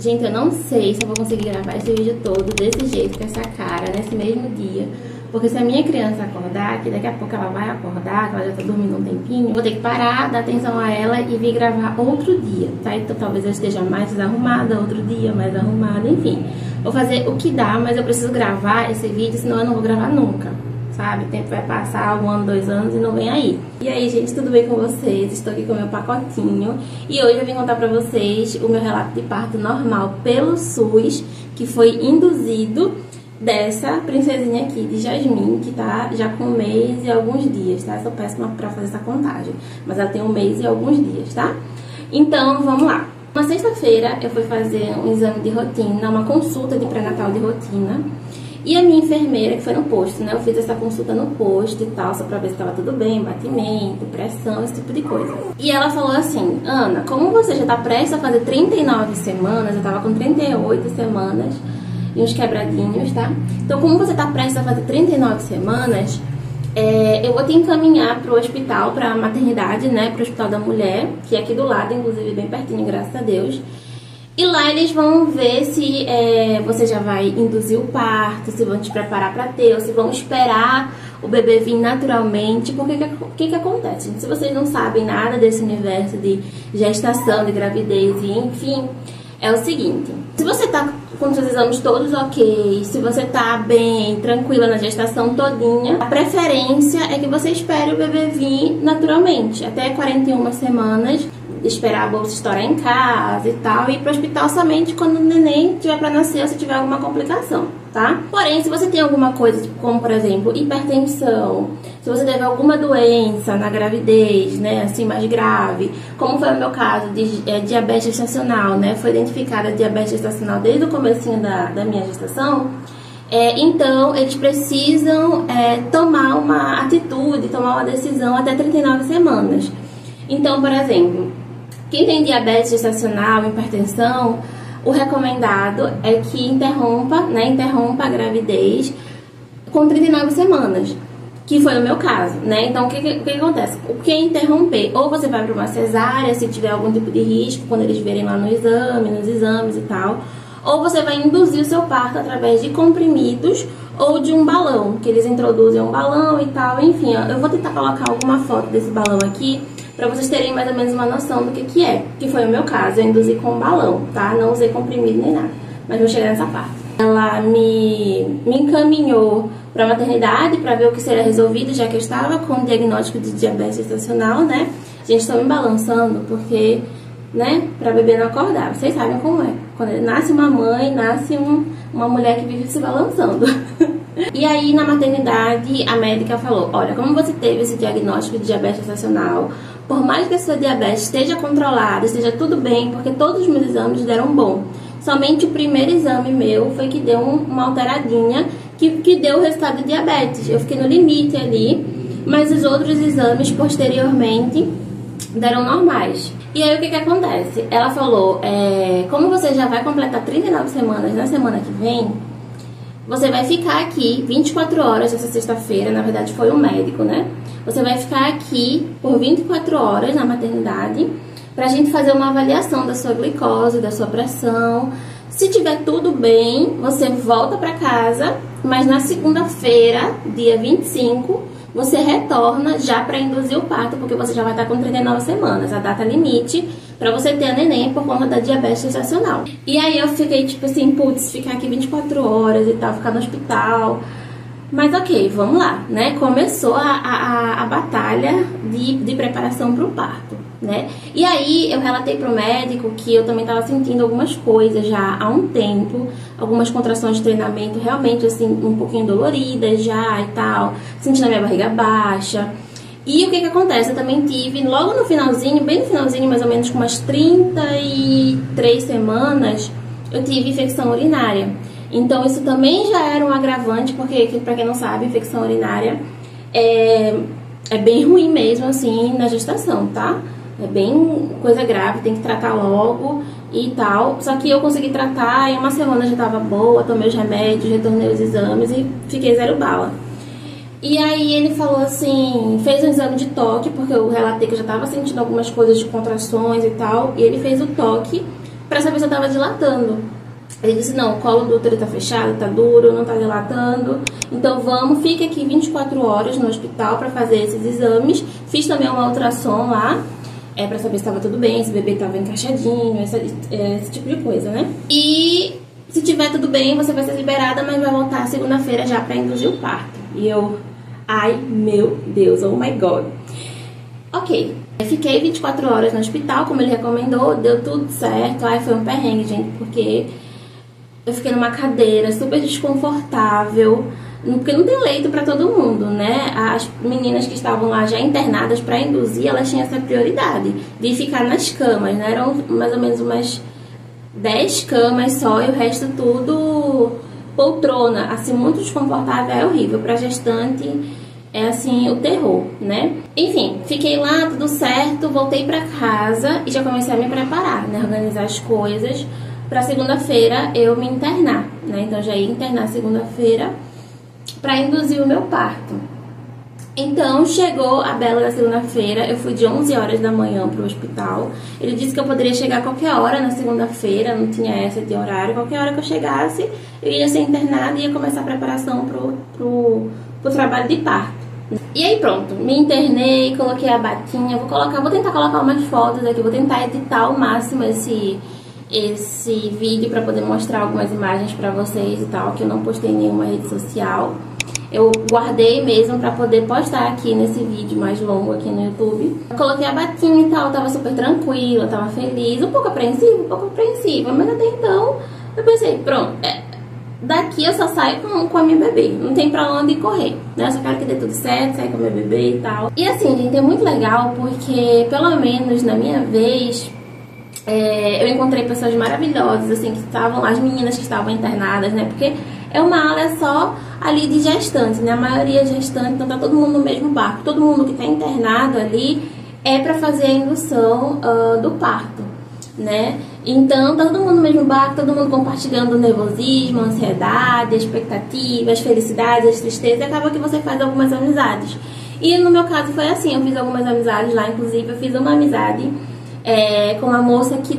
Gente, eu não sei se eu vou conseguir gravar esse vídeo todo desse jeito, com essa cara, nesse mesmo dia. Porque se a minha criança acordar, que daqui a pouco ela vai acordar, que ela já tá dormindo um tempinho, eu vou ter que parar, dar atenção a ela e vir gravar outro dia, tá? Então talvez eu esteja mais desarrumada, outro dia mais arrumada, enfim. Vou fazer o que dá, mas eu preciso gravar esse vídeo, senão eu não vou gravar nunca, sabe? O tempo vai passar, 1 ano, 2 anos e não vem aí. E aí, gente, tudo bem com vocês? Estou aqui com o meu pacotinho e hoje eu vim contar pra vocês o meu relato de parto normal pelo SUS, que foi induzido dessa princesinha aqui de Jasmine, que tá já com 1 mês e alguns dias, tá? Eu sou péssima pra fazer essa contagem, mas ela tem 1 mês e alguns dias, tá? Então, vamos lá. Na sexta-feira, eu fui fazer um exame de rotina, uma consulta de pré-natal de rotina. E a minha enfermeira, que foi no posto, né? Eu fiz essa consulta no posto e tal, só pra ver se tava tudo bem, batimento, pressão, esse tipo de coisa. E ela falou assim: Ana, como você já tá prestes a fazer 39 semanas, eu tava com 38 semanas e uns quebradinhos, tá? Então, como você tá prestes a fazer 39 semanas, eu vou te encaminhar pro hospital, pra maternidade, né? Pro Hospital da Mulher, que é aqui do lado, inclusive bem pertinho, graças a Deus. E lá eles vão ver se você já vai induzir o parto, se vão te preparar para ter, ou se vão esperar o bebê vir naturalmente. Porque o que acontece, gente? Se vocês não sabem nada desse universo de gestação, de gravidez e enfim, é o seguinte: se você tá com os seus exames todos ok, se você tá bem, tranquila na gestação todinha, a preferência é que você espere o bebê vir naturalmente, até 41 semanas, esperar a bolsa estourar em casa e tal, e ir pro hospital somente quando o neném tiver pra nascer ou se tiver alguma complicação, tá? Porém, se você tem alguma coisa, tipo, como por exemplo, hipertensão, se você teve alguma doença na gravidez, né, assim, mais grave, como foi o meu caso de diabetes gestacional, né, foi identificada diabetes gestacional desde o comecinho da minha gestação, então eles precisam tomar uma atitude, tomar uma decisão até 39 semanas. Então, por exemplo, quem tem diabetes gestacional, hipertensão, o recomendado é que interrompa a gravidez com 39 semanas, que foi o meu caso, né? Então, o que acontece? O que interromper? Ou você vai para uma cesárea, se tiver algum tipo de risco, quando eles verem lá no exame, nos exames e tal, ou você vai induzir o seu parto através de comprimidos ou de um balão, que eles introduzem um balão e tal, enfim. Eu vou tentar colocar alguma foto desse balão aqui, pra vocês terem mais ou menos uma noção do que é. Que foi o meu caso, eu induzi com um balão, tá? Não usei comprimido nem nada, mas vou chegar nessa parte. Ela me encaminhou pra maternidade pra ver o que seria resolvido, já que eu estava com o diagnóstico de diabetes gestacional, né? Gente, estou me balançando porque, né, pra bebê não acordar. Vocês sabem como é. Quando nasce uma mãe, nasce uma mulher que vive se balançando. E aí, na maternidade, a médica falou: olha, como você teve esse diagnóstico de diabetes gestacional, por mais que a sua diabetes esteja controlada, esteja tudo bem, porque todos os meus exames deram bom. Somente o primeiro exame meu foi que deu uma alteradinha, que deu o resultado de diabetes. Eu fiquei no limite ali, mas os outros exames, posteriormente, deram normais. E aí, o que acontece? Ela falou: como você já vai completar 39 semanas na semana que vem, você vai ficar aqui 24 horas essa sexta-feira, na verdade foi um médico, né? Você vai ficar aqui por 24 horas na maternidade pra gente fazer uma avaliação da sua glicose, da sua pressão. Se tiver tudo bem, você volta pra casa, mas na segunda-feira, dia 25, você retorna já pra induzir o parto, porque você já vai estar com 39 semanas, a data limite pra você ter a neném por conta da diabetes gestacional. E aí eu fiquei tipo assim, putz, ficar aqui 24 horas e tal, ficar no hospital. Mas ok, vamos lá, né? Começou a batalha de preparação pro parto, né? E aí eu relatei pro médico que eu também tava sentindo algumas coisas já há um tempo, algumas contrações de treinamento realmente assim, um pouquinho doloridas já e tal, sentindo a minha barriga baixa. E o que acontece? Eu também tive, logo no finalzinho, bem no finalzinho, mais ou menos com umas 33 semanas, eu tive infecção urinária. Então isso também já era um agravante, porque, pra quem não sabe, infecção urinária é bem ruim mesmo, assim, na gestação, tá? É bem coisa grave, tem que tratar logo e tal. Só que eu consegui tratar, em 1 semana já tava boa, tomei os remédios, retornei os exames e fiquei 0 bala. E aí ele falou assim, fez um exame de toque, porque eu relatei que eu já tava sentindo algumas coisas de contrações e tal, e ele fez o toque pra saber se eu tava dilatando. Ele disse, não, o colo do útero tá fechado, tá duro, não tá dilatando. Então vamos, fica aqui 24 horas no hospital pra fazer esses exames. Fiz também uma ultrassom lá, pra saber se tava tudo bem, se o bebê tava encaixadinho, esse tipo de coisa, né? E se tiver tudo bem, você vai ser liberada, mas vai voltar segunda-feira já pra induzir o parto. E eu, ai meu Deus, oh my God. Ok, fiquei 24 horas no hospital, como ele recomendou, deu tudo certo. Ai, foi um perrengue, gente, porque eu fiquei numa cadeira super desconfortável, porque não tem leito pra todo mundo, né? As meninas que estavam lá já internadas pra induzir, elas tinham essa prioridade de ficar nas camas, né? Eram mais ou menos umas 10 camas só e o resto tudo poltrona, assim, muito desconfortável, é horrível. Pra gestante é assim, o terror, né? Enfim, fiquei lá, tudo certo, voltei pra casa e já comecei a me preparar, né? Organizar as coisas pra segunda-feira eu me internar, né? Então já ia internar segunda-feira pra induzir o meu parto. Então chegou a bela da segunda-feira, eu fui de 11 horas da manhã pro hospital. Ele disse que eu poderia chegar a qualquer hora na segunda-feira, não tinha essa de horário. Qualquer hora que eu chegasse, eu ia ser internada e ia começar a preparação pro trabalho de parto. E aí pronto, me internei, coloquei a batinha, vou tentar colocar umas fotos aqui, vou tentar editar ao máximo esse vídeo pra poder mostrar algumas imagens pra vocês e tal, que eu não postei em nenhuma rede social. Eu guardei mesmo pra poder postar aqui nesse vídeo mais longo aqui no YouTube. Eu coloquei a batinha e tal, tava super tranquila, tava feliz, um pouco apreensiva, mas até então eu pensei, pronto, daqui eu só saio com a minha bebê, não tem pra onde correr, né? Eu só quero que dê tudo certo, sair com a minha bebê e tal. E assim, gente, é muito legal porque, pelo menos na minha vez, eu encontrei pessoas maravilhosas, assim, que estavam lá, as meninas que estavam internadas, né? Porque é uma ala só ali de gestante, né? A maioria é gestante, então tá todo mundo no mesmo barco. Todo mundo que tá internado ali é pra fazer a indução do parto, né? Então tá todo mundo no mesmo barco, todo mundo compartilhando o nervosismo, a ansiedade, a expectativa, as felicidades, as tristezas, e acaba que você faz algumas amizades. E no meu caso foi assim, eu fiz algumas amizades lá, inclusive eu fiz uma amizade com uma moça que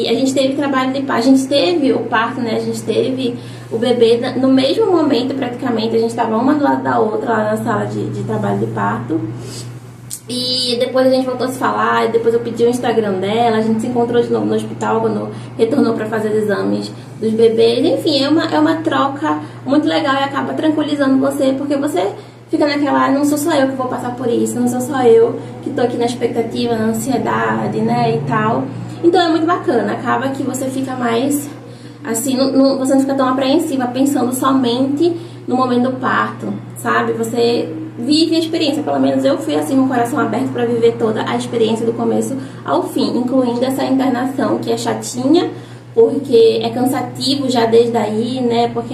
a gente teve trabalho de parto, a gente teve o parto, né, a gente teve o bebê no mesmo momento praticamente, a gente estava uma do lado da outra lá na sala de trabalho de parto. E depois a gente voltou a se falar, e depois eu pedi o Instagram dela, a gente se encontrou de novo no hospital quando retornou para fazer os exames dos bebês. Enfim, é uma troca muito legal e acaba tranquilizando você, porque você fica naquela, não sou só eu que vou passar por isso, não sou só eu que tô aqui na expectativa, na ansiedade, né, e tal. Então é muito bacana, acaba que você fica mais, assim, você não fica tão apreensiva pensando somente no momento do parto, sabe? Você vive a experiência, pelo menos eu fui assim com o coração aberto para viver toda a experiência do começo ao fim, incluindo essa internação que é chatinha, porque é cansativo já desde aí, né? Porque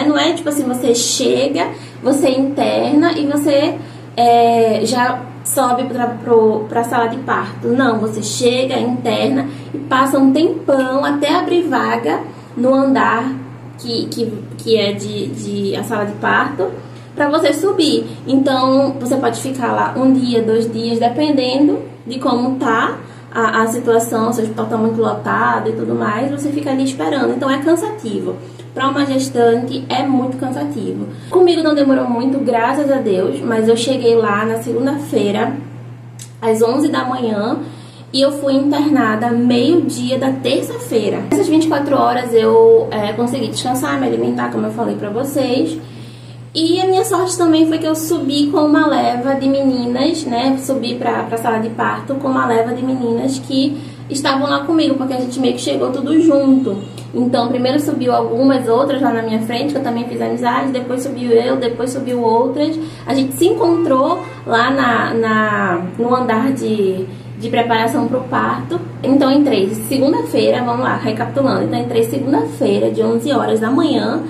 não é tipo assim, você chega, você interna e você já sobe pra sala de parto. Não, você chega, interna e passa um tempão até abrir vaga no andar que é a sala de parto, para você subir. Então você pode ficar lá um dia, 2 dias, dependendo de como tá a situação, se o hospital tá muito lotado e tudo mais, você fica ali esperando. Então é cansativo. Para uma gestante é muito cansativo. Comigo não demorou muito, graças a Deus, mas eu cheguei lá na segunda-feira às 11 da manhã e eu fui internada meio-dia da terça-feira. Essas 24 horas eu consegui descansar, me alimentar, como eu falei pra vocês. E a minha sorte também foi que eu subi com uma leva de meninas, né? Subi pra sala de parto com uma leva de meninas que estavam lá comigo, porque a gente meio que chegou tudo junto. Então, primeiro subiu algumas outras lá na minha frente, que eu também fiz amizade, depois subiu eu, depois subiu outras. A gente se encontrou lá no andar de preparação pro parto. Então, entrei segunda-feira, vamos lá, recapitulando. Então, entrei segunda-feira, de 11 horas da manhã,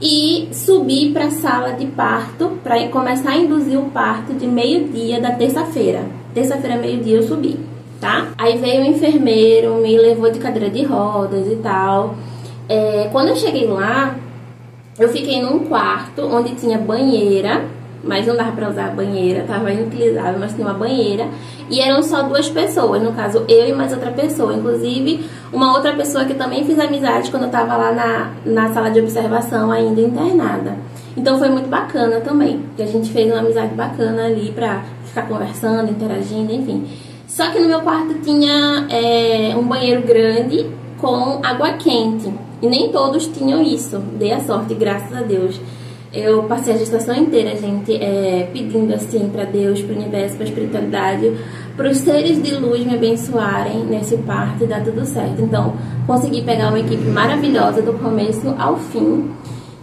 e subi para a sala de parto para começar a induzir o parto de meio-dia da terça-feira. Terça-feira, meio-dia, eu subi, tá? Aí veio o enfermeiro, me levou de cadeira de rodas e tal. Quando eu cheguei lá, eu fiquei num quarto onde tinha banheira, mas não dava pra usar a banheira, tava inutilizável, mas tinha uma banheira. E eram só 2 pessoas, no caso eu e mais outra pessoa. Inclusive, uma outra pessoa que também fiz amizade quando eu tava lá na sala de observação, ainda internada. Então foi muito bacana também, que a gente fez uma amizade bacana ali pra ficar conversando, interagindo, enfim. Só que no meu quarto tinha um banheiro grande com água quente. E nem todos tinham isso. Dei a sorte, graças a Deus. Eu passei a gestação inteira, gente, pedindo assim pra Deus, pro universo, pra espiritualidade, pros seres de luz me abençoarem nesse parto e dar tudo certo. Então, consegui pegar uma equipe maravilhosa do começo ao fim.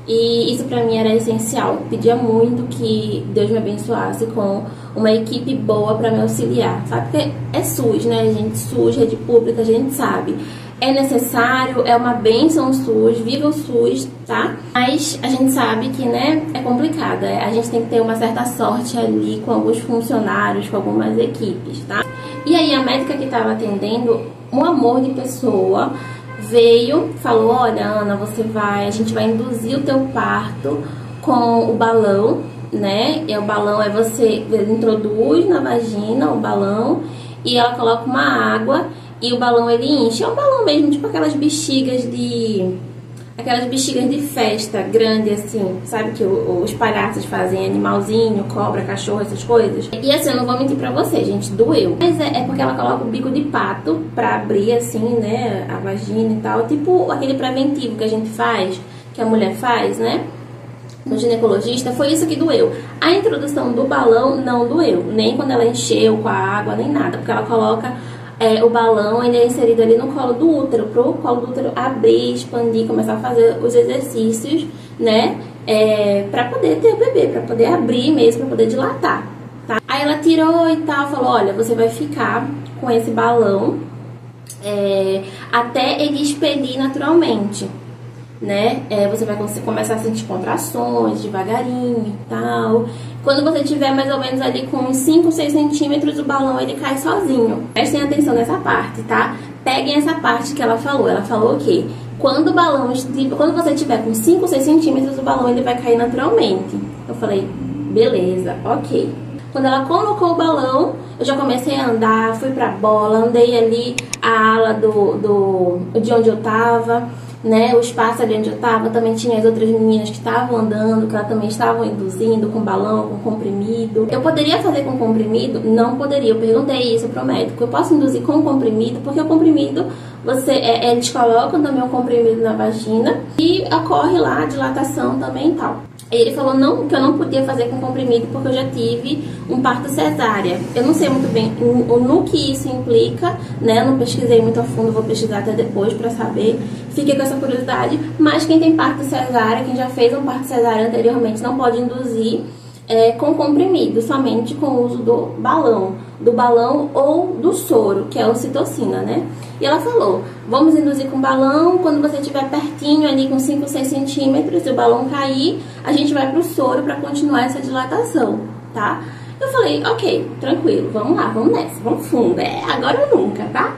E isso pra mim era essencial. Pedia muito que Deus me abençoasse com uma equipe boa pra me auxiliar. Sabe? Porque é SUS, né, gente? SUS, rede pública, a gente sabe. É necessário, é uma bênção o SUS, viva o SUS, tá? Mas a gente sabe que, né, é complicado. A gente tem que ter uma certa sorte ali com alguns funcionários, com algumas equipes, tá? E aí a médica que tava atendendo, um amor de pessoa, veio, falou, olha, Ana, a gente vai induzir o teu parto com o balão, né? E o balão você introduz na vagina o balão e ela coloca uma água e o balão ele enche. É um balão mesmo, tipo aquelas bexigas de festa grande assim, sabe, que os palhaços fazem, animalzinho, cobra, cachorro, essas coisas. E assim, eu não vou mentir pra você, gente, doeu. Mas é porque ela coloca o bico de pato pra abrir assim, né, a vagina e tal, tipo aquele preventivo que a gente faz, que a mulher faz, né, no ginecologista. Foi isso que doeu. A introdução do balão não doeu, nem quando ela encheu com a água, nem nada, porque ela coloca o balão, ele é inserido ali no colo do útero, pro colo do útero abrir, expandir, começar a fazer os exercícios, né, pra poder ter o bebê, pra poder abrir mesmo, pra poder dilatar, tá? Aí ela tirou e tal, falou, olha, você vai ficar com esse balão até ele expedir naturalmente, né? Você vai começar a sentir contrações devagarinho e tal. Quando você tiver mais ou menos ali com uns 5, 6 centímetros, o balão ele cai sozinho. Prestem atenção nessa parte, tá? Peguem essa parte que ela falou. Ela falou que quando você tiver com 5, 6 centímetros, o balão ele vai cair naturalmente. Eu falei, beleza, ok. Quando ela colocou o balão, eu já comecei a andar, fui pra bola, andei ali a ala de onde eu tava, né, o espaço ali onde eu tava. Também tinha as outras meninas que estavam andando, que elas também estavam induzindo com balão, com comprimido. Eu poderia fazer com comprimido? Não poderia, eu perguntei isso pro médico. Eu posso induzir com comprimido? Porque o comprimido, eles colocam também o comprimido na vagina e ocorre lá a dilatação também e tal. Ele falou que eu não podia fazer com comprimido porque eu já tive um parto cesárea. Eu não sei muito bem no que isso implica, né? Eu não pesquisei muito a fundo, vou pesquisar até depois pra saber. Fiquei com essa curiosidade, mas quem tem parto cesárea, quem já fez um parto cesárea anteriormente, não pode induzir com comprimido, somente com o uso do balão ou do soro, que é a ocitocina, né? E ela falou, vamos induzir com balão, quando você estiver pertinho ali com 5, 6 centímetros, e o balão cair, a gente vai pro soro pra continuar essa dilatação, tá? Eu falei, ok, tranquilo, vamos lá, vamos nessa, vamos fundo, agora ou nunca, tá?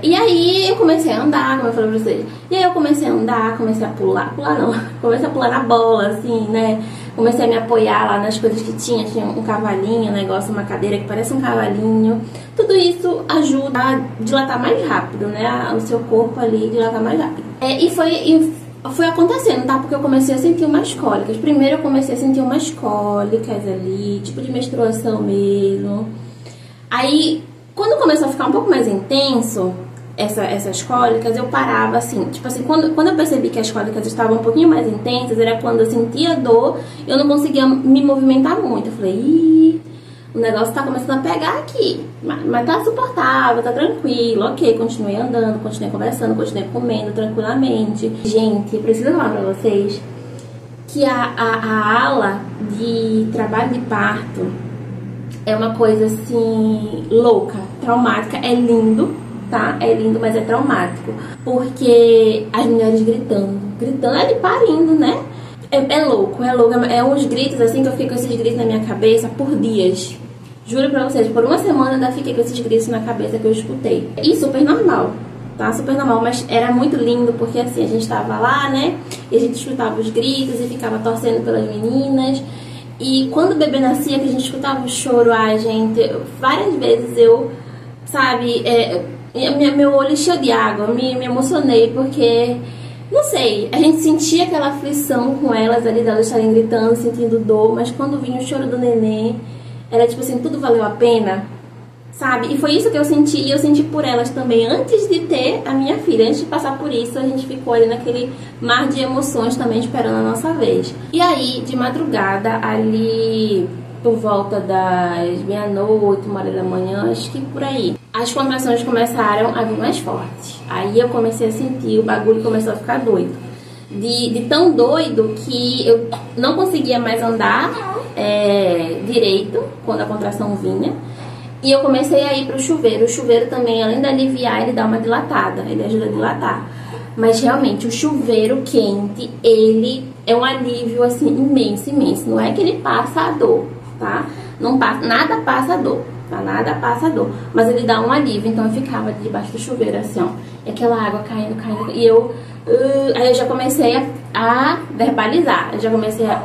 E aí eu comecei a andar, como eu falei pra vocês. E aí eu comecei a andar, comecei a pular não, comecei a pular na bola, assim, né? Comecei a me apoiar lá nas coisas que tinha um cavalinho, um negócio, uma cadeira que parece um cavalinho. Tudo isso ajuda a dilatar mais rápido, né? O seu corpo ali dilatar mais rápido. E foi acontecendo, tá? Porque eu comecei a sentir umas cólicas. Primeiro eu comecei a sentir umas cólicas ali, tipo de menstruação mesmo. Aí, quando começou a ficar um pouco mais intenso, essas cólicas, eu parava assim, tipo assim, quando eu percebi que as cólicas estavam um pouquinho mais intensas, era quando eu sentia dor, eu não conseguia me movimentar muito. Eu falei, ih, o negócio tá começando a pegar aqui, mas tá suportável, tá tranquilo, ok. Continuei andando, continuei conversando, continuei comendo tranquilamente. Gente, eu preciso falar pra vocês que a ala de trabalho de parto é uma coisa assim, louca, traumática. É lindo, tá? É lindo, mas é traumático. Porque as mulheres gritando ali parindo, né? É louco, é uns gritos assim que eu fiquei com esses gritos na minha cabeça por dias. Juro pra vocês, por uma semana eu ainda fiquei com esses gritos na cabeça que eu escutei. E super normal, tá? Super normal, mas era muito lindo porque assim, a gente tava lá, né? E a gente escutava os gritos e ficava torcendo pelas meninas. E quando o bebê nascia, que a gente escutava o choro, ai gente, várias vezes eu, sabe, meu olho encheu de água, me emocionei porque, não sei, a gente sentia aquela aflição com elas ali, delas estarem gritando, sentindo dor, mas quando vinha o choro do neném, era tipo assim, tudo valeu a pena, sabe? E foi isso que eu senti, e eu senti por elas também, antes de ter a minha filha, antes de passar por isso, a gente ficou ali naquele mar de emoções também, esperando a nossa vez. E aí, de madrugada, ali por volta das meia-noite, 1h da manhã, acho que por aí, as contrações começaram a vir mais fortes. Aí eu comecei a sentir, o bagulho começou a ficar doido. De tão doido que eu não conseguia mais andar direito quando a contração vinha. E eu comecei a ir pro chuveiro. O chuveiro também, além de aliviar, ele dá uma dilatada, ele ajuda a dilatar. Mas realmente, o chuveiro quente, ele é um alívio, assim, imenso, imenso. Não é que ele passa a dor, tá? Não passa, nada passa a dor, tá? Nada passa a dor. Mas ele dá um alívio, então eu ficava debaixo do chuveiro, assim, ó. E aquela água caindo, caindo. E eu... aí eu já comecei a verbalizar. Eu já comecei a...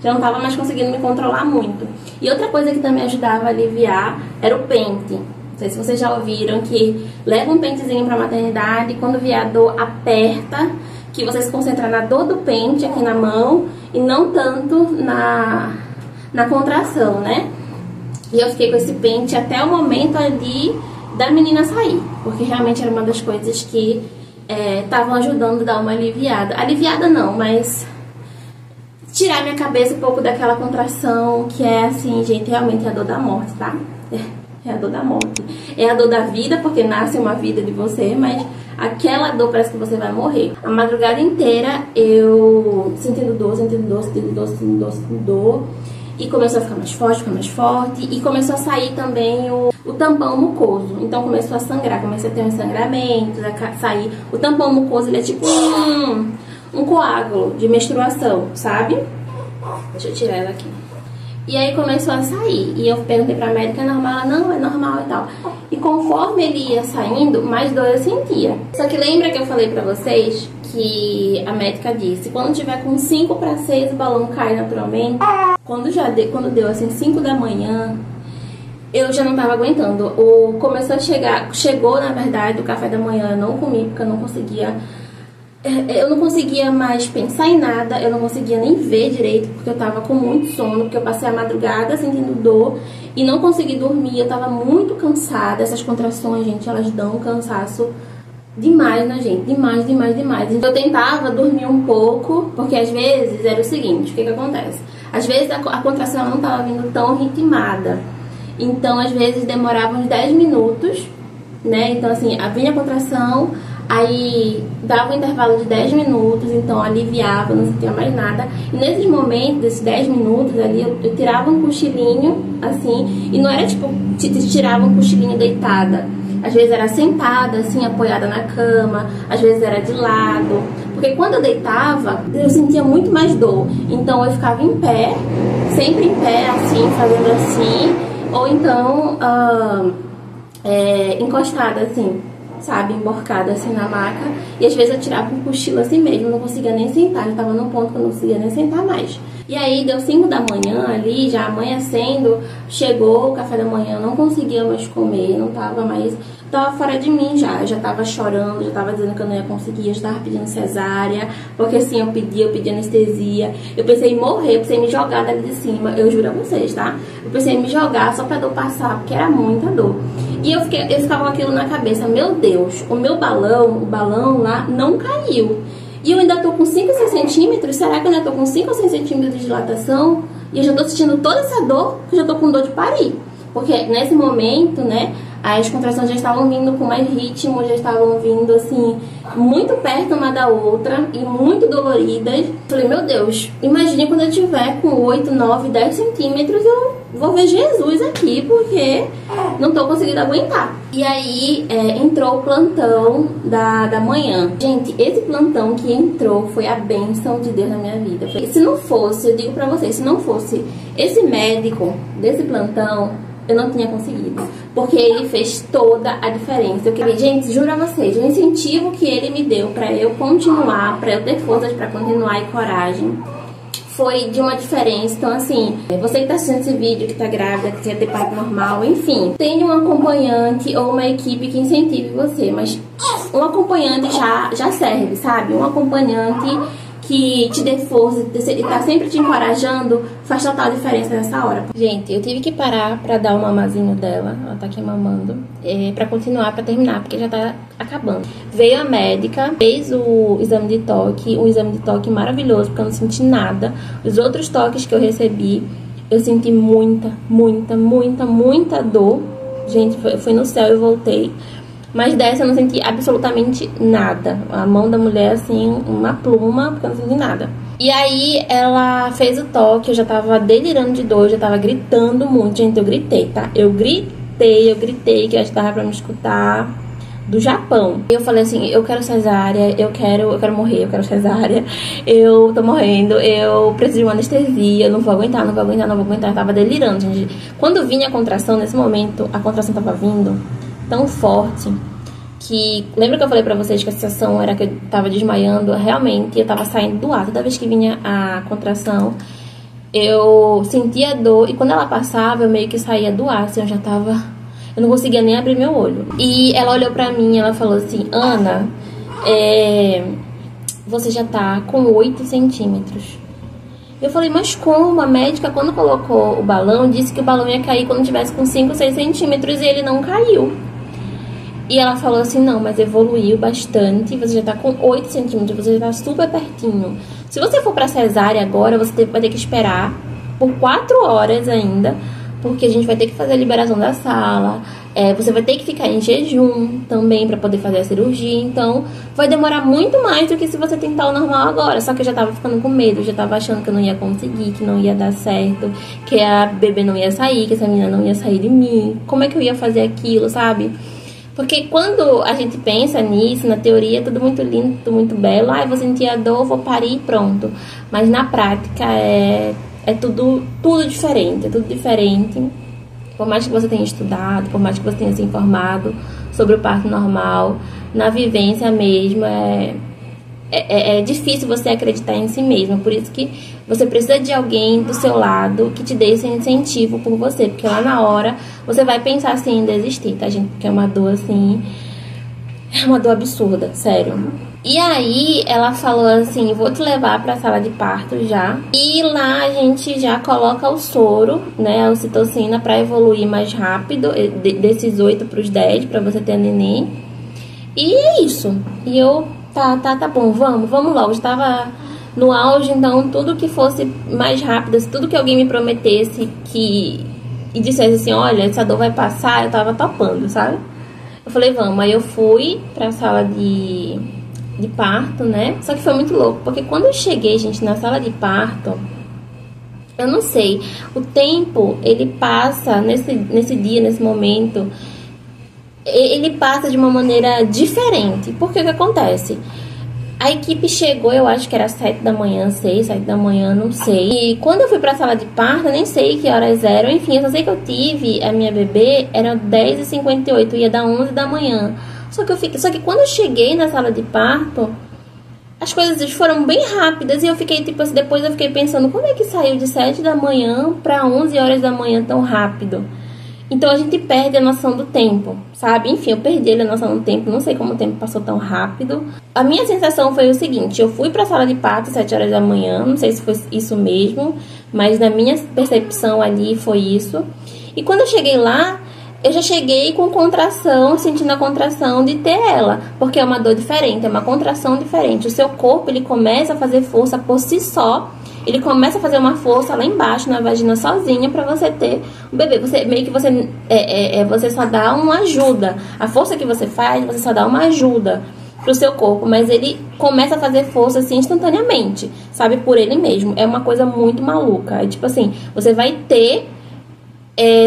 já não tava mais conseguindo me controlar muito. E outra coisa que também ajudava a aliviar era o pente. Não sei se vocês já ouviram que leva um pentezinho pra maternidade, quando vier a dor, aperta, que você se concentra na dor do pente aqui na mão e não tanto na contração, né? E eu fiquei com esse pente até o momento ali da menina sair, porque realmente era uma das coisas que estavam ajudando a dar uma aliviada. Aliviada não, mas tirar minha cabeça um pouco daquela contração que é assim, gente, realmente é a dor da morte, tá? É a dor da morte. É a dor da vida, porque nasce uma vida de você, mas aquela dor parece que você vai morrer. A madrugada inteira eu sentindo dor, sentindo dor, sentindo dor, sentindo dor, sentindo dor. E começou a ficar mais forte. E começou a sair também o tampão mucoso. Então começou a sangrar, comecei a ter uns sangramentos, a sair. O tampão mucoso, ele é tipo um coágulo de menstruação, sabe? Deixa eu tirar ela aqui. E aí começou a sair. E eu perguntei pra médica, é normal? Ela, não, é normal e tal. E conforme ele ia saindo, mais dor eu sentia. Só que lembra que eu falei pra vocês que a médica disse, quando tiver com 5 para 6 o balão cai naturalmente. Quando deu assim 5 da manhã, eu já não tava aguentando. Chegou na verdade o café da manhã, eu não comi porque eu não conseguia mais pensar em nada, eu não conseguia nem ver direito, porque eu tava com muito sono, porque eu passei a madrugada sentindo dor e não consegui dormir, eu tava muito cansada. Essas contrações, gente, elas dão um cansaço demais na gente, demais. Então eu tentava dormir um pouco, porque às vezes era o seguinte, o que acontece? Às vezes a contração não tava vindo tão ritmada, então às vezes demorava uns 10 minutos, né? Então assim, vinha a contração, aí dava um intervalo de 10 minutos, então aliviava, não sentia mais nada. E nesses momentos, desses 10 minutos ali, eu tirava um cochilinho, assim, e não era tipo, tirava um cochilinho deitada. Às vezes era sentada, assim, apoiada na cama, às vezes era de lado. Porque quando eu deitava, eu sentia muito mais dor. Então eu ficava em pé, sempre em pé, assim, fazendo assim, ou então encostada, assim, sabe, emborcada assim na maca. E às vezes eu tirava um cochilo assim mesmo, não conseguia nem sentar, já tava num ponto que eu não conseguia nem sentar mais. E aí deu 5 da manhã ali, já amanhecendo, chegou o café da manhã, eu não conseguia mais comer, não tava mais, tava fora de mim já, eu já tava chorando, já tava dizendo que eu não ia conseguir, eu já tava pedindo cesárea, porque assim, eu pedi anestesia, eu pensei em morrer, eu pensei em me jogar dali de cima, eu juro a vocês, tá? Eu pensei em me jogar só pra dor passar, porque era muita dor. E eu ficava com aquilo na cabeça, meu Deus, o balão lá não caiu. E eu ainda tô com 5 ou 6 centímetros, será que eu ainda tô com 5 ou 6 centímetros de dilatação? E eu já tô sentindo toda essa dor, que eu já tô com dor de parir. Porque nesse momento, né, as contrações já estavam vindo com mais ritmo, já estavam vindo, assim, muito perto uma da outra e muito doloridas. Falei, meu Deus, imagine quando eu tiver com 8, 9, 10 centímetros, eu vou ver Jesus aqui, porque não tô conseguindo aguentar. E aí, entrou o plantão da manhã. Gente, esse plantão que entrou foi a bênção de Deus na minha vida. Se não fosse, eu digo pra vocês, se não fosse esse médico desse plantão, eu não tinha conseguido. porque ele fez toda a diferença. Eu queria, gente, juro a vocês, o incentivo que ele me deu pra eu continuar, pra eu ter forças pra continuar e coragem, foi de uma diferença. Então, assim, você que tá assistindo esse vídeo, que tá grávida, que quer ter parto normal, enfim, tenha um acompanhante ou uma equipe que incentive você, mas um acompanhante já serve, sabe? Um acompanhante que te dê força e tá sempre te encorajando, faz total diferença nessa hora. Gente, eu tive que parar pra dar o mamazinho dela, ela tá aqui mamando, pra continuar, pra terminar, porque já tá acabando. Veio a médica, fez o exame de toque, um exame de toque maravilhoso, porque eu não senti nada. Os outros toques que eu recebi, eu senti muita dor. Gente, fui no céu e voltei. Mas dessa eu não senti absolutamente nada. A mão da mulher, assim, uma pluma, porque eu não senti nada. E aí ela fez o toque, eu já tava delirando de dor, eu já tava gritando muito. Gente, eu gritei, tá? Eu gritei, que eu acho que tava pra me escutar do Japão. Eu falei assim, eu quero cesárea, eu quero morrer, eu quero cesárea, eu tô morrendo, eu preciso de uma anestesia, eu não vou aguentar. Eu tava delirando, gente. Quando vinha a contração, nesse momento, a contração tava vindo tão forte que... Lembra que eu falei pra vocês que a sensação era que eu tava desmaiando? Realmente, eu tava saindo do ar. Toda vez que vinha a contração, eu sentia dor. E quando ela passava, eu meio que saía do ar. Assim, eu não conseguia nem abrir meu olho. E ela olhou pra mim e ela falou assim, Ana, você já tá com 8 centímetros. Eu falei, mas como? A médica, quando colocou o balão, disse que o balão ia cair quando tivesse com 5, 6 centímetros e ele não caiu. E ela falou assim, não, mas evoluiu bastante, você já tá com 8 centímetros, você já tá super pertinho. Se você for pra cesárea agora, você vai ter que esperar por 4 horas ainda, porque a gente vai ter que fazer a liberação da sala, você vai ter que ficar em jejum também pra poder fazer a cirurgia, então vai demorar muito mais do que se você tentar o normal agora. Só que eu já tava ficando com medo, já tava achando que eu não ia conseguir, que não ia dar certo, que a bebê não ia sair, que essa menina não ia sair de mim, como é que eu ia fazer aquilo, sabe? Porque quando a gente pensa nisso, na teoria, é tudo muito lindo, tudo muito belo. Vou sentir a dor, vou parir e pronto. Mas na prática é tudo diferente, é tudo diferente. Por mais que você tenha estudado, por mais que você tenha se informado sobre o parto normal, na vivência mesmo, é difícil você acreditar em si mesmo. Por isso que você precisa de alguém do seu lado que te dê esse incentivo por você. Porque lá na hora você vai pensar assim em desistir, tá, gente? Porque é uma dor assim... É uma dor absurda, sério. E aí ela falou assim, vou te levar pra sala de parto já. E lá a gente já coloca o soro, né, a ocitocina, pra evoluir mais rápido, desses 8 pros 10, pra você ter neném. E é isso. E eu... Tá bom, vamos logo. Estava no auge, então tudo que fosse mais rápido, tudo que alguém me prometesse e dissesse assim, olha, essa dor vai passar, eu tava topando, sabe? Eu falei, vamos. Aí eu fui pra sala de parto, né? Só que foi muito louco, porque quando eu cheguei, gente, na sala de parto, eu não sei, o tempo, ele passa nesse dia, nesse momento... Ele passa de uma maneira diferente. Porque o que acontece? A equipe chegou, eu acho que era 7 da manhã, 6, 7 da manhã, não sei. E quando eu fui pra sala de parto, eu nem sei que horas eram. Enfim, eu só sei que eu tive a minha bebê, eram 10h58, ia dar 11 da manhã. Só que quando eu cheguei na sala de parto, as coisas foram bem rápidas. E eu fiquei, tipo assim, depois eu fiquei pensando, como é que saiu de 7 da manhã pra 11 horas da manhã tão rápido? Então a gente perde a noção do tempo, sabe? Enfim, eu perdi a noção do tempo, não sei como o tempo passou tão rápido. A minha sensação foi o seguinte, eu fui pra sala de parto às 7 horas da manhã, não sei se foi isso mesmo, mas na minha percepção ali foi isso. E quando eu cheguei lá, eu já cheguei com contração, sentindo a contração de ter ela, porque é uma dor diferente, é uma contração diferente. O seu corpo, ele começa a fazer força por si só. Ele começa a fazer uma força lá embaixo na vagina sozinha pra você ter um bebê. Você só dá uma ajuda. A força que você faz, você só dá uma ajuda pro seu corpo. Mas ele começa a fazer força assim instantaneamente, sabe? Por ele mesmo. É uma coisa muito maluca. É tipo assim, você vai ter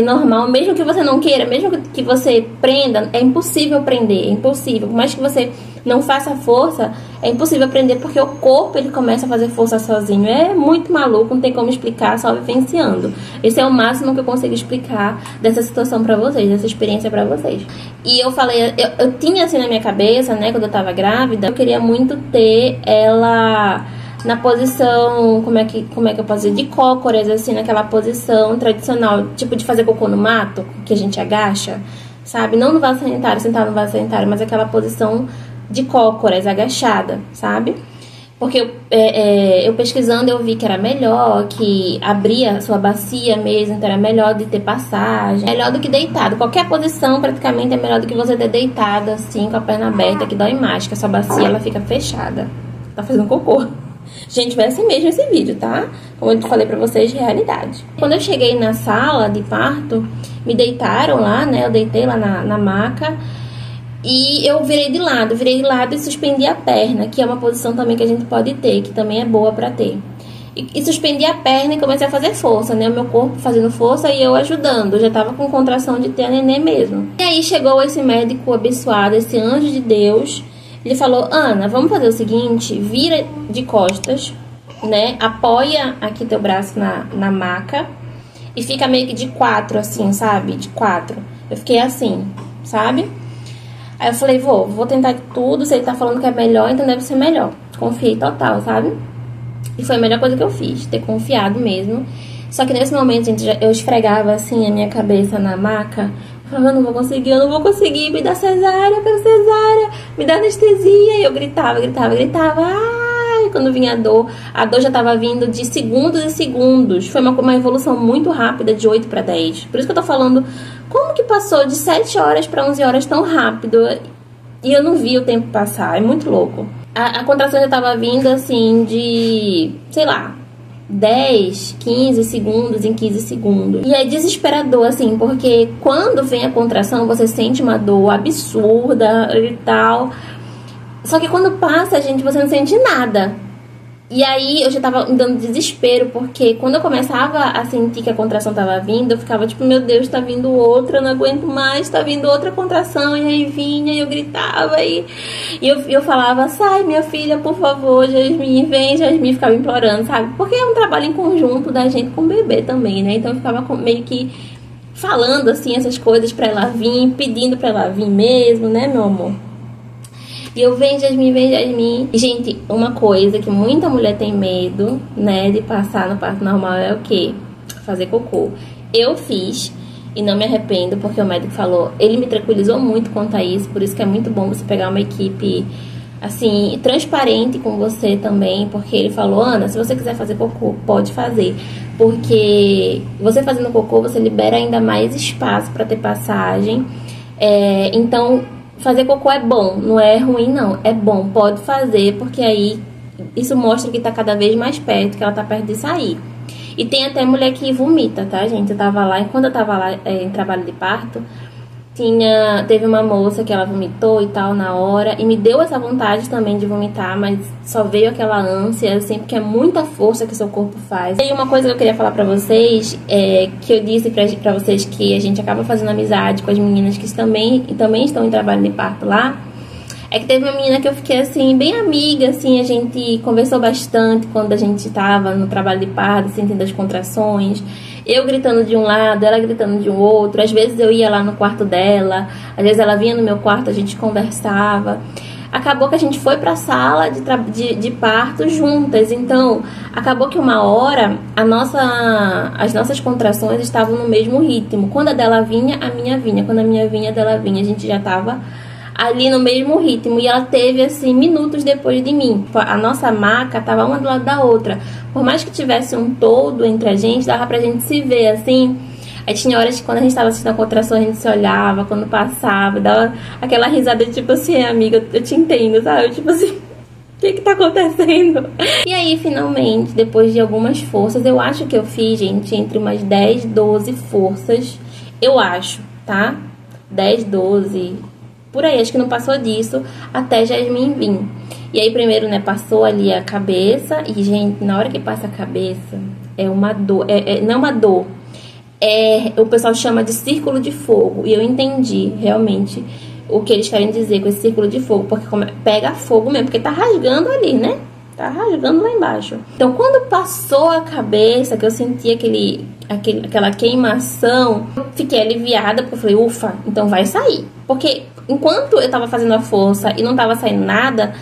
normal, mesmo que você não queira, mesmo que você prenda, é impossível prender, é impossível. Por mais que você não faça força, É impossível aprender porque o corpo, ele começa a fazer força sozinho. É muito maluco, não tem como explicar, só vivenciando. Esse é o máximo que eu consigo explicar dessa situação pra vocês, dessa experiência pra vocês. E eu falei, eu tinha assim na minha cabeça, né, quando eu tava grávida, eu queria muito ter ela na posição, como é que eu posso dizer, de cócoras, assim, naquela posição tradicional, tipo de fazer cocô no mato, que a gente agacha, sabe? Não no vaso sanitário, sentar no vaso sanitário, mas aquela posição de cócoras, agachada, sabe? Porque eu pesquisando eu vi que era melhor, que abria a sua bacia mesmo, então era melhor de ter passagem, melhor do que deitado. Qualquer posição praticamente é melhor do que você ter deitado assim, com a perna aberta, que dói mais, que a sua bacia ela fica fechada. Tá fazendo cocô. Gente, vai assim mesmo esse vídeo, tá? Como eu falei pra vocês, realidade. Quando eu cheguei na sala de parto, me deitaram lá, né? Eu deitei lá na maca. E eu virei de lado e suspendi a perna, que é uma posição também que a gente pode ter, que também é boa pra ter. E suspendi a perna e comecei a fazer força, né? O meu corpo fazendo força e eu ajudando. Eu já tava com contração de ter a neném mesmo. E aí chegou esse médico abençoado, esse anjo de Deus. Ele falou, Ana, vamos fazer o seguinte, vira de costas, né? Apoia aqui teu braço na maca e fica meio que de 4, assim, sabe? De 4. Eu fiquei assim, sabe? Aí eu falei, vou tentar tudo, se ele tá falando que é melhor, então deve ser melhor. Confiei total, sabe? E foi a melhor coisa que eu fiz, ter confiado mesmo. Só que nesse momento, gente, eu esfregava assim a minha cabeça na maca. Eu falava, eu não vou conseguir, me dá cesárea, eu quero cesárea, me dá anestesia. E eu gritava. Ai, quando vinha a dor já tava vindo de segundos em segundos. Foi uma evolução muito rápida, de 8 para 10. Por isso que eu tô falando, como que passou de 7 horas para 11 horas tão rápido? E eu não vi o tempo passar, é muito louco. A contração já tava vindo assim de, sei lá, 10, 15 segundos em 15 segundos. E é desesperador, assim, porque quando vem a contração, você sente uma dor absurda e tal. Só que quando passa, gente, você não sente nada. E aí eu já tava me dando desespero, porque quando eu começava a sentir que a contração tava vindo, eu ficava tipo, meu Deus, tá vindo outra, eu não aguento mais, tá vindo outra contração. E aí vinha, e eu gritava, e eu falava, sai minha filha, por favor, Jasmine, vem, Jasmine, ficava implorando, sabe? Porque é um trabalho em conjunto da gente com o bebê também, né? Então eu ficava meio que falando, assim, essas coisas pra ela vir, pedindo pra ela vir mesmo, né, meu amor? E eu, vem Jasmine. E, gente, uma coisa que muita mulher tem medo, né, de passar no parto normal é o quê? Fazer cocô. Eu fiz e não me arrependo, porque o médico falou, ele me tranquilizou muito quanto a isso, por isso que é muito bom você pegar uma equipe, assim, transparente com você também, porque ele falou, Ana, se você quiser fazer cocô, pode fazer, porque você fazendo cocô, você libera ainda mais espaço pra ter passagem, então fazer cocô é bom, não é ruim não, é bom, pode fazer, porque aí isso mostra que tá cada vez mais perto, que ela tá perto de sair. E tem até mulher que vomita, tá, gente? Eu tava lá, e quando eu tava lá em trabalho de parto, teve uma moça que ela vomitou e tal na hora, e me deu essa vontade também de vomitar, mas só veio aquela ânsia, assim, porque é muita força que o seu corpo faz. E uma coisa que eu queria falar pra vocês, que eu disse pra vocês que a gente acaba fazendo amizade com as meninas que também estão em trabalho de parto lá, é que teve uma menina que eu fiquei, assim, bem amiga, assim, a gente conversou bastante quando a gente tava no trabalho de parto, sentindo as contrações, eu gritando de um lado, ela gritando de um outro, às vezes eu ia lá no quarto dela, às vezes ela vinha no meu quarto, a gente conversava. Acabou que a gente foi pra sala de parto juntas, então acabou que uma hora as nossas contrações estavam no mesmo ritmo. Quando a dela vinha, a minha vinha, quando a minha vinha, a dela vinha, a gente já tava ali no mesmo ritmo, e ela teve assim minutos depois de mim. A nossa maca tava uma do lado da outra, por mais que tivesse um todo entre a gente, dava pra gente se ver assim. Aí tinha horas que quando a gente tava assistindo a contração, a gente se olhava, quando passava, dava aquela risada tipo assim, amiga, eu te entendo, sabe? Tipo assim, o que tá acontecendo? E aí, finalmente, depois de algumas forças, eu acho que eu fiz, gente, entre umas 10, 12 forças, eu acho, tá? 10, 12... por aí, acho que não passou disso, até Jasmine vir. E aí, primeiro, né, passou ali a cabeça. E, gente, na hora que passa a cabeça, é uma dor. Não é uma dor. O pessoal chama de círculo de fogo. E eu entendi, realmente, o que eles querem dizer com esse círculo de fogo, porque pega fogo mesmo, porque tá rasgando ali, né? Tá rasgando lá embaixo. Então, quando passou a cabeça, que eu senti aquela queimação, eu fiquei aliviada, porque eu falei, ufa, então vai sair. Porque enquanto eu tava fazendo a força e não tava saindo nada,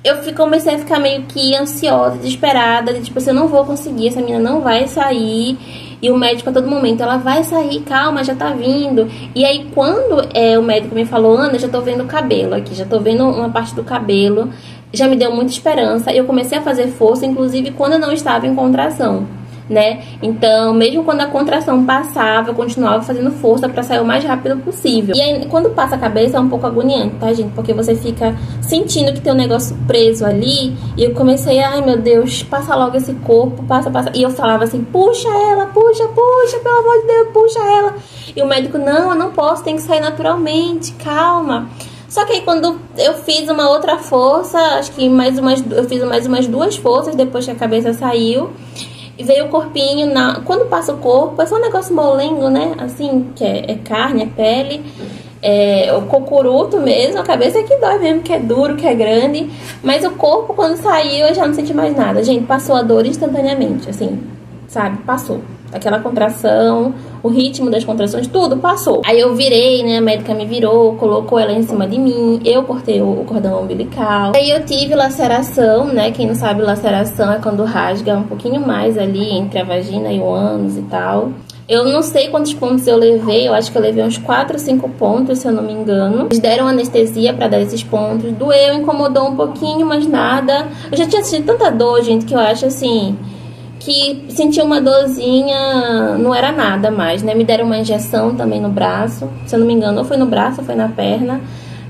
eu comecei a ficar meio que ansiosa, desesperada, de tipo assim, eu não vou conseguir, essa menina não vai sair. E o médico a todo momento, ela vai sair, calma, já tá vindo. E aí quando o médico me falou, Ana, já tô vendo o cabelo aqui, já tô vendo uma parte do cabelo, já me deu muita esperança. Eu comecei a fazer força, inclusive quando eu não estava em contração, né? Então, mesmo quando a contração passava, eu continuava fazendo força pra sair o mais rápido possível. E aí, quando passa a cabeça, é um pouco agoniante, tá, gente? Porque você fica sentindo que tem um negócio preso ali. E eu comecei, ai meu Deus, passa logo esse corpo, passa. E eu falava assim, puxa ela, puxa, pelo amor de Deus, puxa ela. E o médico, não, eu não posso, tem que sair naturalmente, calma. Só que aí quando eu fiz uma outra força, acho que eu fiz mais umas 2 forças depois que a cabeça saiu. E veio o corpinho, quando passa o corpo, é só um negócio molengo, né? Assim, que é carne, é pele, o cocuruto mesmo, a cabeça é que dói mesmo, que é duro, que é grande. Mas o corpo, quando saiu, eu já não senti mais nada. Gente, passou a dor instantaneamente, assim, sabe? Passou. Aquela contração, o ritmo das contrações, tudo passou. Aí eu virei, né? A médica me virou, colocou ela em cima de mim. Eu cortei o cordão umbilical. Aí eu tive laceração, né? Quem não sabe, laceração é quando rasga um pouquinho mais ali entre a vagina e o ânus e tal. Eu não sei quantos pontos eu levei, eu acho que eu levei uns 4 ou 5 pontos, se eu não me engano. Eles deram anestesia pra dar esses pontos. Doeu, incomodou um pouquinho, mas nada. Eu já tinha sentido tanta dor, gente, que eu acho assim... que senti uma dorzinha, não era nada mais, né? Me deram uma injeção também no braço, se eu não me engano, ou foi no braço ou foi na perna,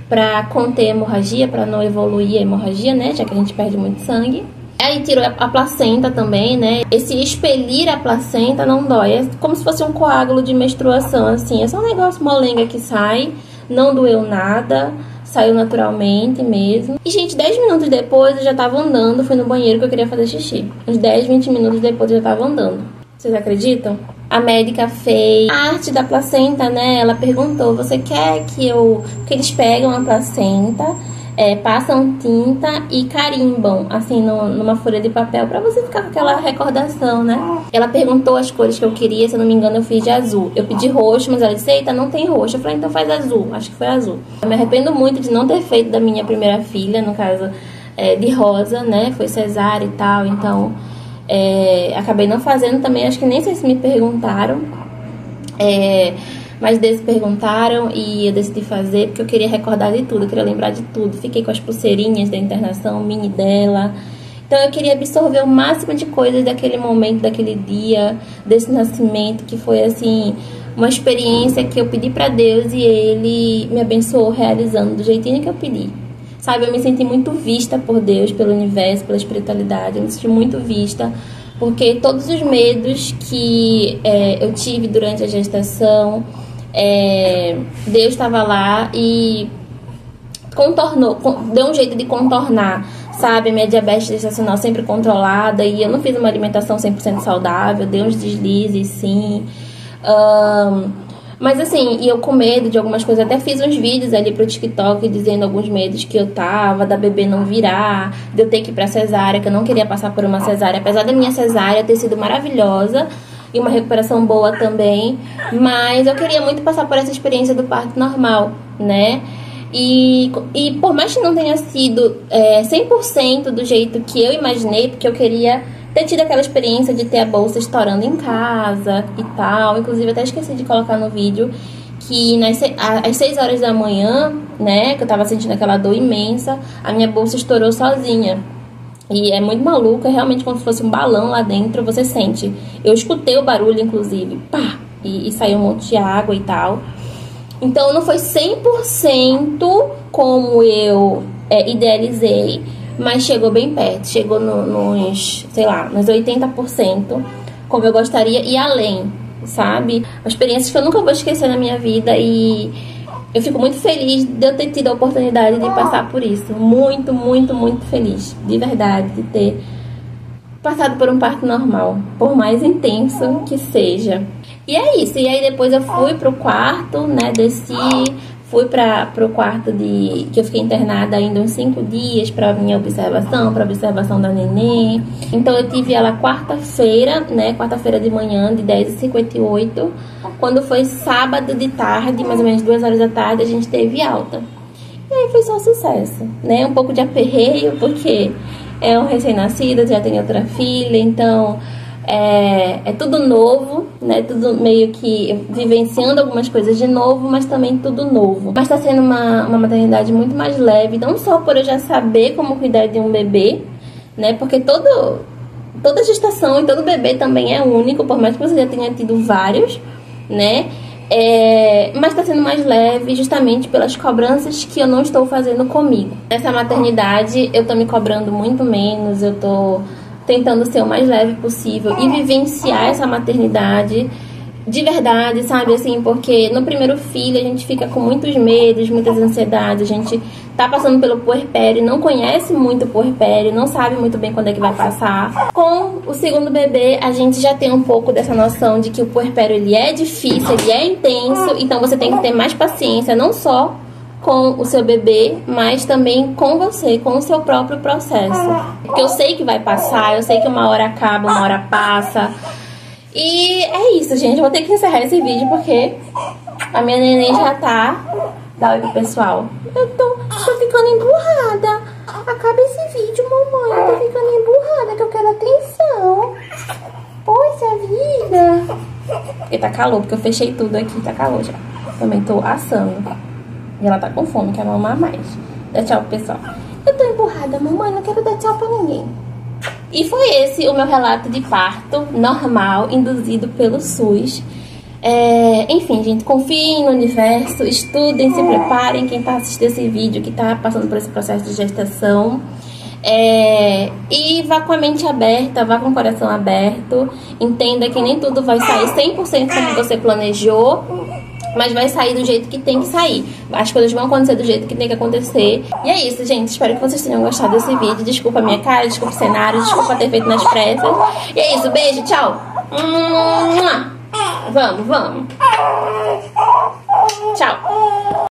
pra conter a hemorragia, pra não evoluir a hemorragia, né? Já que a gente perde muito sangue. Aí tirou a placenta também, né? Esse expelir a placenta não dói, é como se fosse um coágulo de menstruação, assim. É só um negócio molenga que sai, não doeu nada. Saiu naturalmente mesmo. E, gente, 10 minutos depois eu já tava andando. Fui no banheiro que eu queria fazer xixi. Uns 10, 20 minutos depois eu já tava andando. Vocês acreditam? A médica fez a arte da placenta, né? Ela perguntou, você quer que eles pegam a placenta, passam tinta e carimbam, assim, numa folha de papel, pra você ficar com aquela recordação, né? Ela perguntou as cores que eu queria, se eu não me engano eu fiz de azul. Eu pedi roxo, mas ela disse, eita, não tem roxo. Eu falei, então faz azul. Acho que foi azul. Eu me arrependo muito de não ter feito da minha primeira filha, no caso, de rosa, né? Foi cesárea e tal, então... acabei não fazendo também, acho que nem sei se me perguntaram. Mas deles perguntaram e eu decidi fazer porque eu queria recordar de tudo, eu queria lembrar de tudo. Fiquei com as pulseirinhas da internação, mini dela. Então eu queria absorver o máximo de coisas daquele momento, daquele dia, desse nascimento, que foi assim, uma experiência que eu pedi pra Deus e Ele me abençoou realizando do jeitinho que eu pedi. Sabe, eu me senti muito vista por Deus, pelo universo, pela espiritualidade, eu me senti muito vista. Porque todos os medos que eu tive durante a gestação, Deus estava lá e contornou, deu um jeito de contornar, sabe? Minha diabetes gestacional sempre controlada e eu não fiz uma alimentação 100% saudável, dei uns deslizes, sim. Mas assim, e eu com medo de algumas coisas, até fiz uns vídeos ali pro TikTok dizendo alguns medos que eu tava, da bebê não virar, de eu ter que ir pra cesárea, que eu não queria passar por uma cesárea, apesar da minha cesárea ter sido maravilhosa e uma recuperação boa também, mas eu queria muito passar por essa experiência do parto normal, né? E por mais que não tenha sido 100% do jeito que eu imaginei, porque eu queria ter tido aquela experiência de ter a bolsa estourando em casa e tal. Inclusive, até esqueci de colocar no vídeo que às 6 horas da manhã, né, que eu tava sentindo aquela dor imensa, a minha bolsa estourou sozinha. E é muito maluco, é realmente como se fosse um balão lá dentro, você sente. Eu escutei o barulho, inclusive, pá, e saiu um monte de água e tal. Então, não foi 100% como eu idealizei, mas chegou bem perto, chegou nos 80%, como eu gostaria, e além, sabe? Uma experiência que eu nunca vou esquecer na minha vida e eu fico muito feliz de eu ter tido a oportunidade de passar por isso. Muito, muito, muito feliz, de verdade, de ter passado por um parto normal, por mais intenso que seja. E é isso, e aí depois eu fui pro quarto, né, desci, Fui pro quarto que eu fiquei internada ainda uns 5 dias pra minha observação, pra observação da nenê. Então eu tive ela quarta-feira, né? Quarta-feira de manhã, de 10h58. Quando foi sábado de tarde, mais ou menos 2 horas da tarde, a gente teve alta. E aí foi só sucesso, né? Um pouco de aperreio, porque é um recém-nascido, já tem outra filha, então é tudo novo, né? Tudo meio que vivenciando algumas coisas de novo, mas também tudo novo. Mas tá sendo uma maternidade muito mais leve, não só por eu já saber como cuidar de um bebê, né? Porque toda gestação e todo bebê também é único, por mais que você já tenha tido vários, né? Mas tá sendo mais leve justamente pelas cobranças que eu não estou fazendo comigo. Nessa maternidade eu tô me cobrando muito menos, eu tô tentando ser o mais leve possível e vivenciar essa maternidade de verdade, sabe, assim, porque no primeiro filho a gente fica com muitos medos, muitas ansiedades, a gente tá passando pelo puerpério, não conhece muito o puerpério, não sabe muito bem quando é que vai passar. Com o segundo bebê, a gente já tem um pouco dessa noção de que o puerpério, ele é difícil, ele é intenso, então você tem que ter mais paciência, não só com o seu bebê, mas também com você, com o seu próprio processo. Porque eu sei que vai passar, eu sei que uma hora acaba, uma hora passa. E é isso, gente. Eu vou ter que encerrar esse vídeo porque a minha neném já tá... Dá oi pro pessoal. Eu tô ficando emburrada. Acaba esse vídeo, mamãe. Eu tô ficando emburrada, que eu quero atenção. Poxa vida. Porque tá calor, porque eu fechei tudo aqui. Tá calor já. Também tô assando. E ela tá com fome, quer mamar mais. Dá tchau pro pessoal. Eu tô emburrada, mamãe. Não quero dar tchau pra ninguém. E foi esse o meu relato de parto normal, induzido pelo SUS. Enfim, gente, confiem no universo, estudem, se preparem. Quem tá assistindo esse vídeo, que tá passando por esse processo de gestação. E vá com a mente aberta, vá com o coração aberto. Entenda que nem tudo vai sair 100% como você planejou, mas vai sair do jeito que tem que sair. As coisas vão acontecer do jeito que tem que acontecer. E é isso, gente. Espero que vocês tenham gostado desse vídeo. Desculpa a minha cara, desculpa o cenário, desculpa ter feito nas pressas. E é isso, beijo, tchau. Vamos. Tchau.